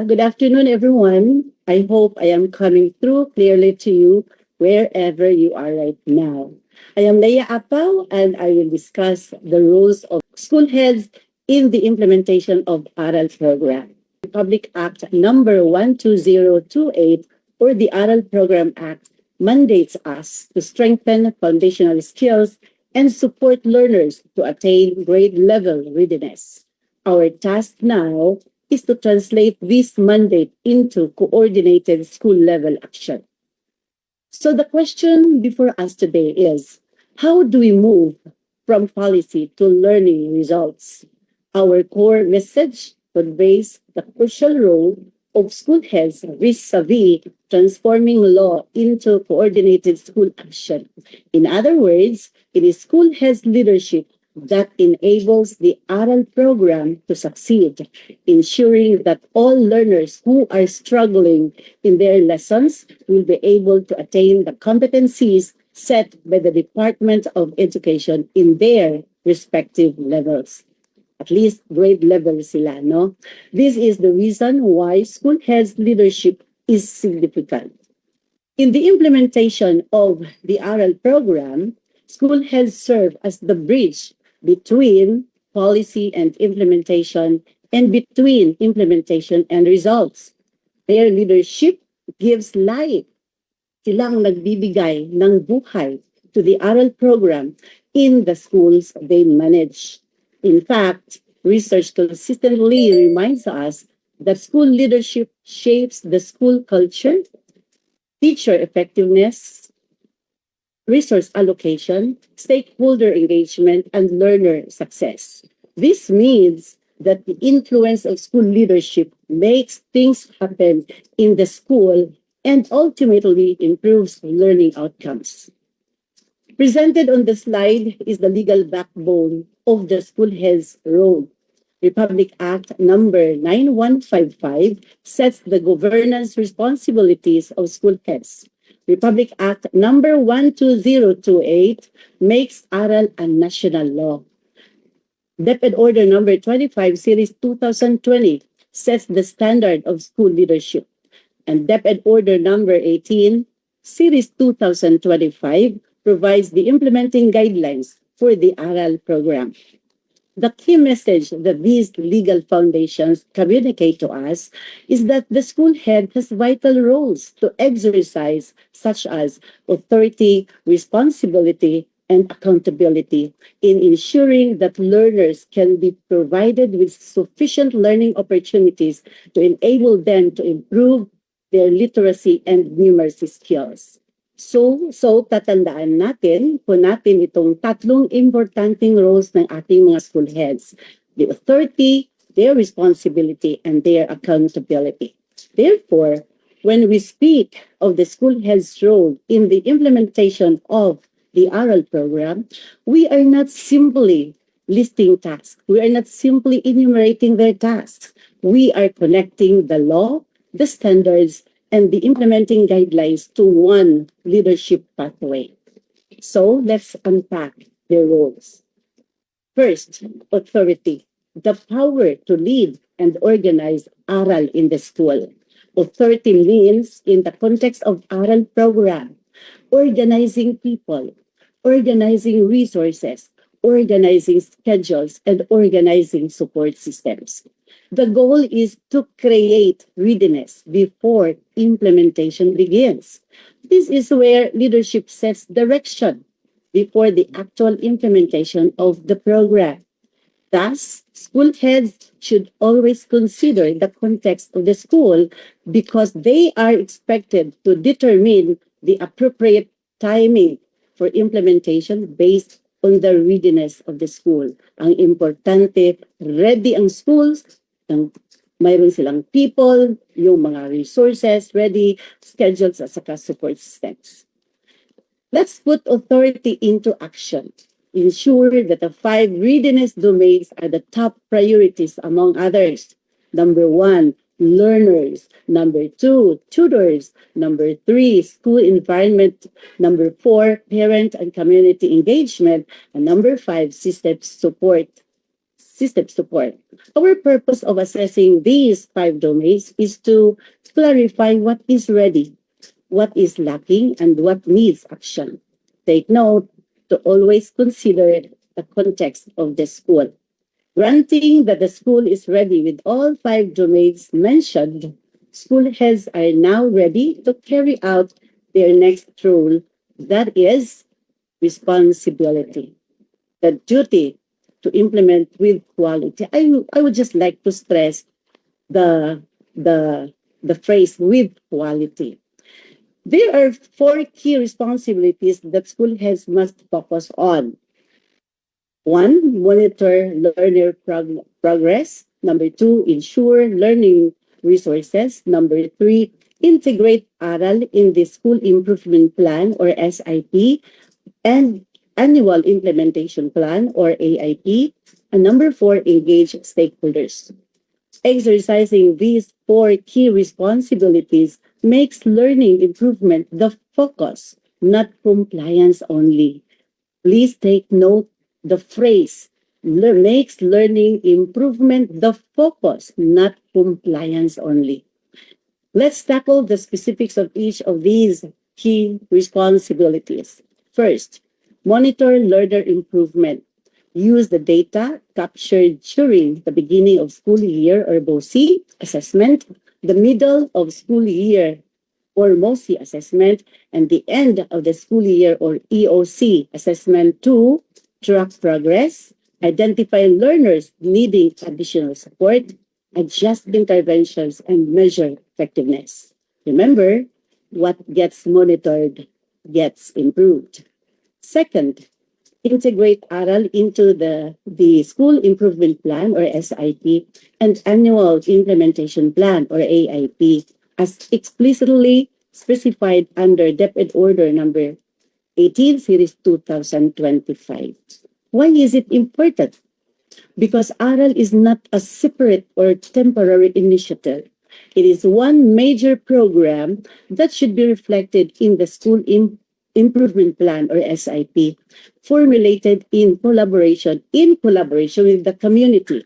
Good afternoon, everyone. I hope I am coming through clearly to you wherever you are right now. I am Leia Apaw, and I will discuss the roles of school heads in the implementation of ARAL program. Republic Act number 12028, or the ARAL Program Act, mandates us to strengthen foundational skills and support learners to attain grade level readiness. Our task now is to translate this mandate into coordinated school level action. So the question before us today is, how do we move from policy to learning results? Our core message conveys the crucial role of school heads vis-a-vis transforming law into coordinated school action. In other words, it is school heads leadership that enables the ARAL program to succeed, ensuring that all learners who are struggling in their lessons will be able to attain the competencies set by the Department of Education in their respective levels. At least grade level sila, no? This is the reason why school heads leadership is significant. In the implementation of the ARAL program, school heads serve as the bridge between policy and implementation and between implementation and results. Their leadership gives life. Silang nagbibigay ng buhay to the ARAL program in the schools they manage. In fact, research consistently reminds us that school leadership shapes the school culture, teacher effectiveness, resource allocation, stakeholder engagement, and learner success. This means that the influence of school leadership makes things happen in the school and ultimately improves learning outcomes. Presented on the slide is the legal backbone of the school head's role. Republic Act number 9155 sets the governance responsibilities of school heads. Republic Act number 12028 makes ARAL a national law. DepEd Order number 25 Series 2020 sets the standard of school leadership. And DepEd Order number 18 Series 2025 provides the implementing guidelines for the ARAL program. The key message that these legal foundations communicate to us is that the school head has vital roles to exercise, such as authority, responsibility, and accountability in ensuring that learners can be provided with sufficient learning opportunities to enable them to improve their literacy and numeracy skills. So tatandaan natin itong tatlong importanteng roles ng ating mga school heads: the authority, their responsibility, and their accountability. Therefore, when we speak of the school head's role in the implementation of the ARAL program, we are not simply listing tasks. We are not simply enumerating their tasks. We are connecting the law, the standards, and the implementing guidelines to one leadership pathway. So let's unpack their roles. First, authority, the power to lead and organize ARAL in the school. Authority means, in the context of ARAL program, organizing people, organizing resources, organizing schedules, and organizing support systems. The goal is to create readiness before implementation begins. This is where leadership sets direction before the actual implementation of the program. Thus, school heads should always consider the context of the school because they are expected to determine the appropriate timing for implementation based on the readiness of the school. Ang importante, ready ang schools, mayroon silang people, yung mga resources ready, schedules at saka support systems. Let's put authority into action. Ensure that the 5 readiness domains are the top priorities among others. Number 1, learners. Number 2, tutors. Number 3, school environment. Number 4, parent and community engagement. And number 5, system support. system support. Our purpose of assessing these five domains is to clarify what is ready, what is lacking, and what needs action. Take note to always consider the context of the school. Granting that the school is ready with all five domains mentioned, school heads are now ready to carry out their next role, that is responsibility, the duty to implement with quality. I would just like to stress the, the, the phrase with quality. There are four key responsibilities that school heads must focus on. One, monitor learner progress. Number two, ensure learning resources. Number three, integrate ARAL in the School Improvement Plan or SIP and Annual Implementation Plan or AIP. And number four, engage stakeholders. Exercising these four key responsibilities makes learning improvement the focus, not compliance only. Please take note the phrase makes learning improvement the focus, not compliance only. Let's tackle the specifics of each of these key responsibilities. First, monitor learner improvement. Use the data captured during the beginning of school year or BOSI assessment, the middle of school year or MOSI assessment, and the end of the school year or EOC assessment to track progress, identify learners needing additional support, adjust interventions, and measure effectiveness. Remember, what gets monitored gets improved. Second, integrate ARAL into the School Improvement Plan or SIP and Annual Implementation Plan or AIP as explicitly specified under DepEd Order number 18 Series 2025. Why is it important? Because ARAL is not a separate or temporary initiative. It is one major program that should be reflected in the Improvement Plan or SIP, formulated in collaboration with the community.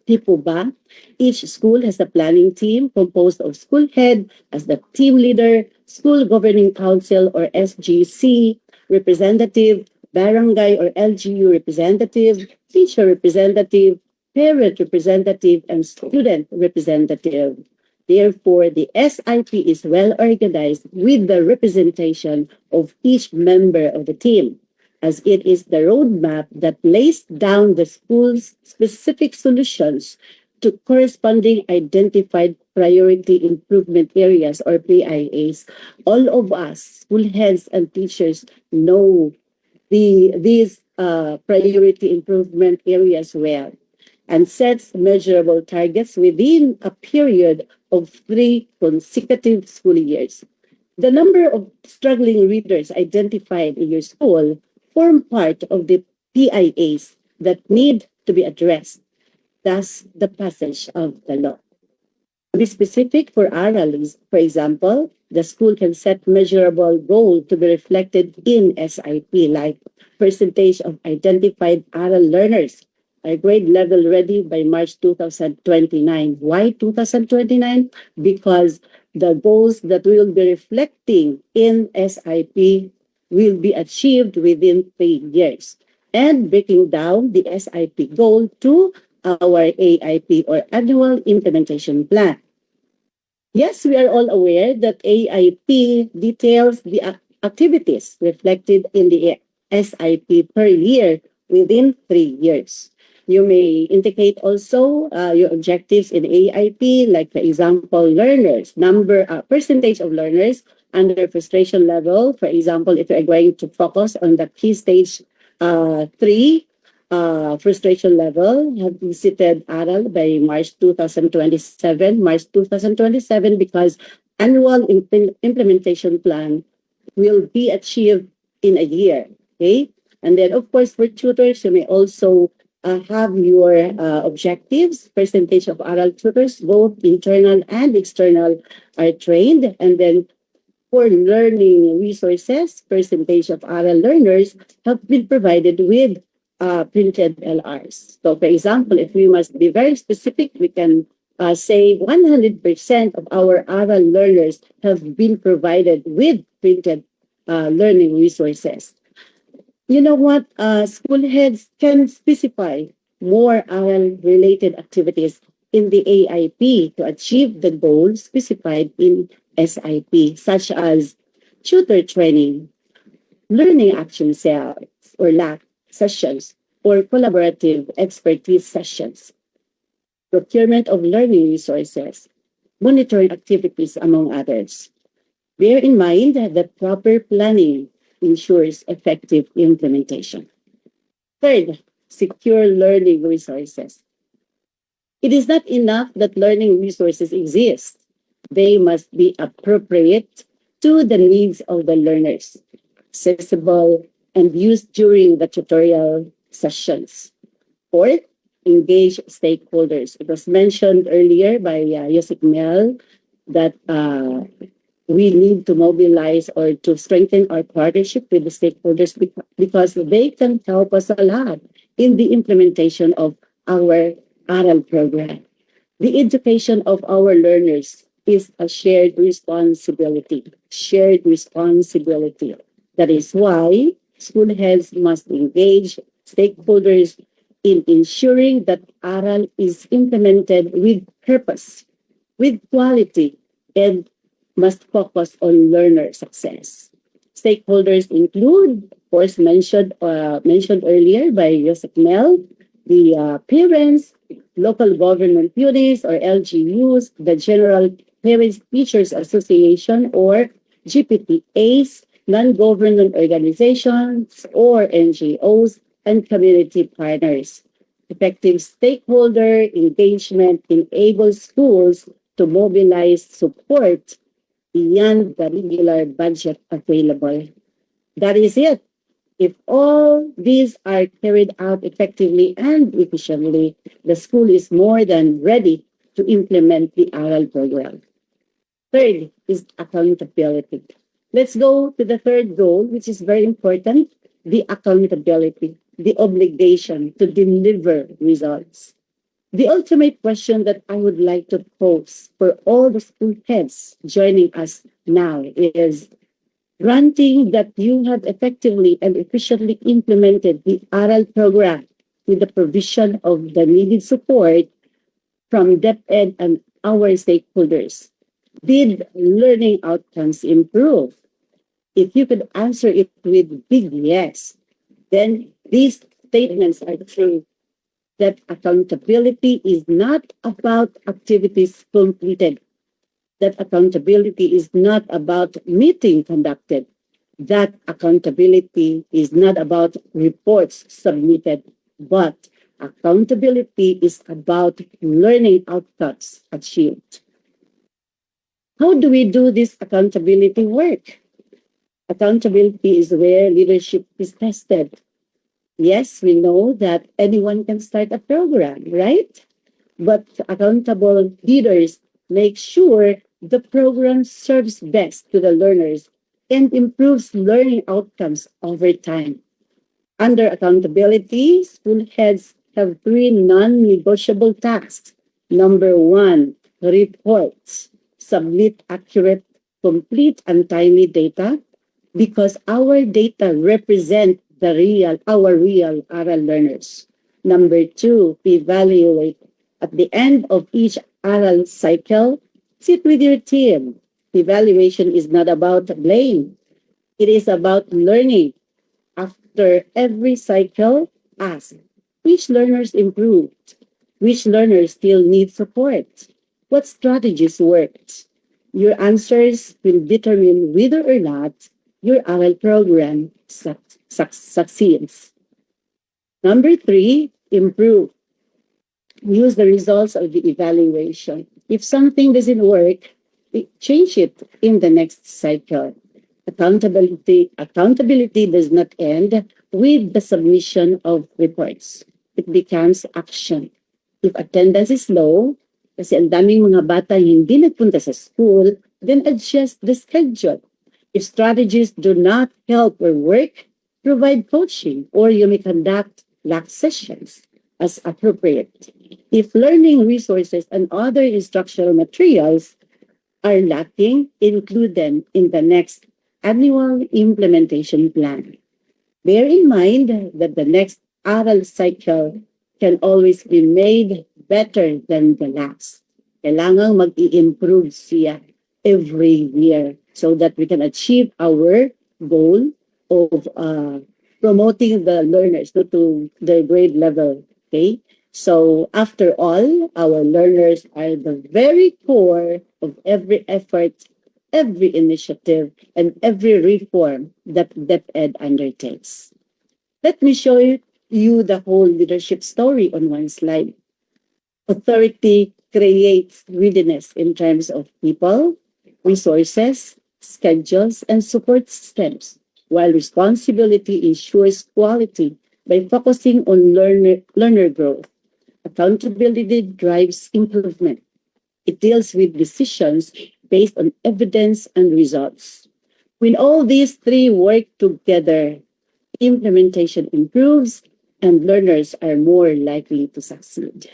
Di po ba? Each school has a planning team composed of school head as the team leader, school governing council or SGC representative, barangay or LGU representative, teacher representative, parent representative, and student representative. Therefore, the SIP is well organized with the representation of each member of the team, as it is the roadmap that lays down the school's specific solutions to corresponding identified priority improvement areas or PIAs. All of us, school heads and teachers, know these priority improvement areas well and sets measurable targets within a period of 3 consecutive school years. The number of struggling readers identified in your school form part of the PIAs that need to be addressed, thus the passage of the law. To be specific for ARAL, for example, the school can set measurable goal to be reflected in SIP, like percentage of identified ARAL learners are grade level ready by March 2029. Why 2029? Because the goals that we will be reflecting in SIP will be achieved within 3 years. And breaking down the SIP goal to our AIP or Annual Implementation Plan. Yes, we are all aware that AIP details the activities reflected in the SIP per year within 3 years. You may indicate also your objectives in AIP, like for example, learners, percentage of learners under frustration level. For example, if you are going to focus on the key stage 3, frustration level, have visited ARAL by March 2027, because annual implementation plan will be achieved in a year. Okay. And then, of course, for tutors, you may also have your objectives. Percentage of ARAL tutors, both internal and external, are trained. And then for learning resources, percentage of ARAL learners have been provided with printed LRs. So, for example, if we must be very specific, we can say 100% of our ARAL learners have been provided with printed learning resources. You know what? School heads can specify more ARAL related activities in the AIP to achieve the goals specified in SIP, such as tutor training, learning action cells or LAC sessions, or collaborative expertise sessions, procurement of learning resources, monitoring activities, among others. Bear in mind that proper planning ensures effective implementation. Third, secure learning resources. It is not enough that learning resources exist. They must be appropriate to the needs of the learners, accessible, and used during the tutorial sessions. Fourth, engage stakeholders. It was mentioned earlier by Yosik Mel that we need to mobilize or to strengthen our partnership with the stakeholders because they can help us a lot in the implementation of our ARAL program. The education of our learners is a shared responsibility. Shared responsibility. That is why school heads must engage stakeholders in ensuring that ARAL is implemented with purpose, with quality, and must focus on learner success. Stakeholders include, of course, mentioned earlier by Joseph Mel, the parents, local government units or LGUs, the General Parents Teachers Association or GPTAs, non-government organizations or NGOs, and community partners. Effective stakeholder engagement enables schools to mobilize support beyond the regular budget available. That is it. If all these are carried out effectively and efficiently, the school is more than ready to implement the ARAL program. Third is accountability. Let's go to the third goal, which is very important, the accountability, the obligation to deliver results. The ultimate question that I would like to pose for all the school heads joining us now is, granting that you have effectively and efficiently implemented the ARAL program with the provision of the needed support from DepEd and our stakeholders, did learning outcomes improve? If you could answer it with big yes, then these statements are true, that accountability is not about activities completed, that accountability is not about meeting conducted, that accountability is not about reports submitted, but accountability is about learning outcomes achieved. How do we do this accountability work? Accountability is where leadership is tested. Yes, we know that anyone can start a program, right? But accountable leaders make sure the program serves best to the learners and improves learning outcomes over time. Under accountability, school heads have three non-negotiable tasks. Number one, reports. Submit accurate, complete, and timely data because our data represent our real ARAL learners. Number two, evaluate. At the end of each ARAL cycle, sit with your team. Evaluation is not about blame. It is about learning. After every cycle, ask which learners improved, which learners still need support, what strategies worked. Your answers will determine whether or not your ARAL program succeeds. Number three, improve. Use the results of the evaluation. If something doesn't work, change it in the next cycle. Accountability does not end with the submission of reports. It becomes action. If attendance is low, kasi ang daming mga bata hindi nagpunta sa school, then adjust the schedule. If strategies do not help or work, provide coaching or you may conduct lack sessions as appropriate. If learning resources and other instructional materials are lacking, include them in the next annual implementation plan. Bear in mind that the next ARAL cycle can always be made better than the last. Kailangang mag-i-improve siya every year so that we can achieve our goal of promoting the learners to their grade level. Okay? So after all, our learners are the very core of every effort, every initiative, and every reform that DepEd undertakes. Let me show you the whole leadership story on one slide. Authority creates readiness in terms of people, resources, schedules, and support systems, while responsibility ensures quality by focusing on learner growth. Accountability drives improvement. It deals with decisions based on evidence and results. When all these three work together, implementation improves and learners are more likely to succeed.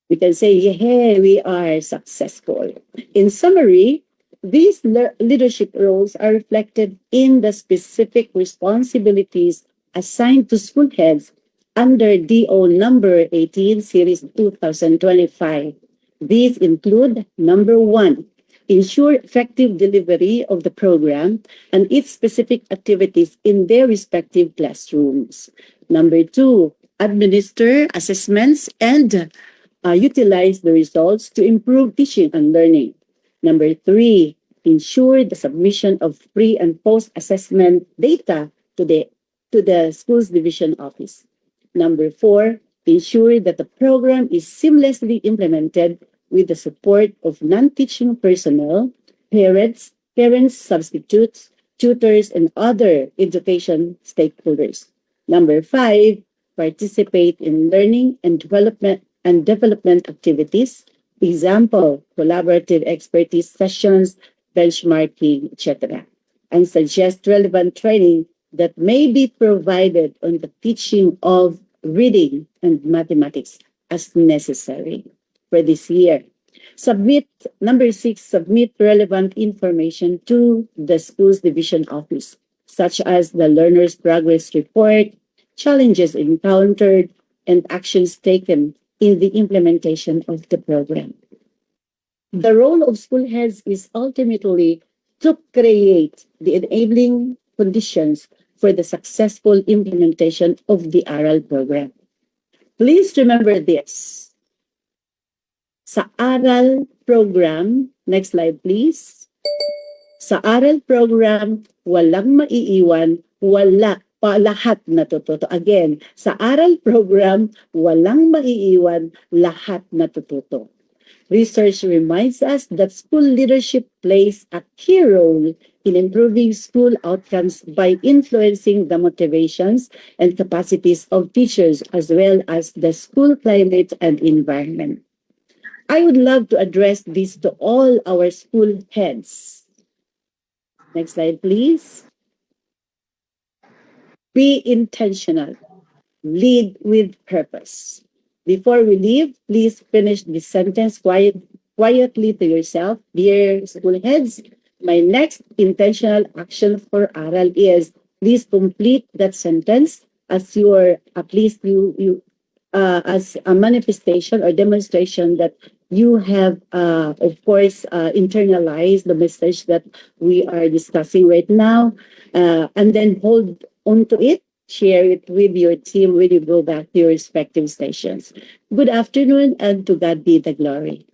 We can say, yeah, we are successful. In summary, these leadership roles are reflected in the specific responsibilities assigned to school heads under DO number 18 series 2025. These include number one, ensure effective delivery of the program and its specific activities in their respective classrooms. Number two, administer assessments and utilize the results to improve teaching and learning. Number three, ensure the submission of pre and post assessment data to the school's division office. Number four, ensure that the program is seamlessly implemented with the support of non-teaching personnel, parents, substitutes, tutors, and other education stakeholders. Number five, participate in learning and development activities, example, collaborative expertise sessions, benchmarking, etc., and suggest relevant training that may be provided on the teaching of reading and mathematics as necessary for this year. Submit, number six, submit relevant information to the school's division office, such as the learner's progress report, challenges encountered, and actions taken in the implementation of the program. The role of school heads is ultimately to create the enabling conditions for the successful implementation of the ARAL program. Please remember this. Sa ARAL program, next slide please. Sa ARAL program, walang maiiwan, wala pa lahat natututo. Again, sa ARAL program, walang maiiwan, lahat natututo. Research reminds us that school leadership plays a key role in improving school outcomes by influencing the motivations and capacities of teachers as well as the school climate and environment. I would love to address this to all our school heads. Next slide, please. Be intentional. Lead with purpose. Before we leave, please finish this sentence quietly to yourself. Dear school heads, my next intentional action for ARAL is please complete that sentence as your, at least you as a manifestation or demonstration that you have, of course, internalized the message that we are discussing right now, and then hold on to it, share it with your team when you go back to your respective stations. Good afternoon, and to God be the glory.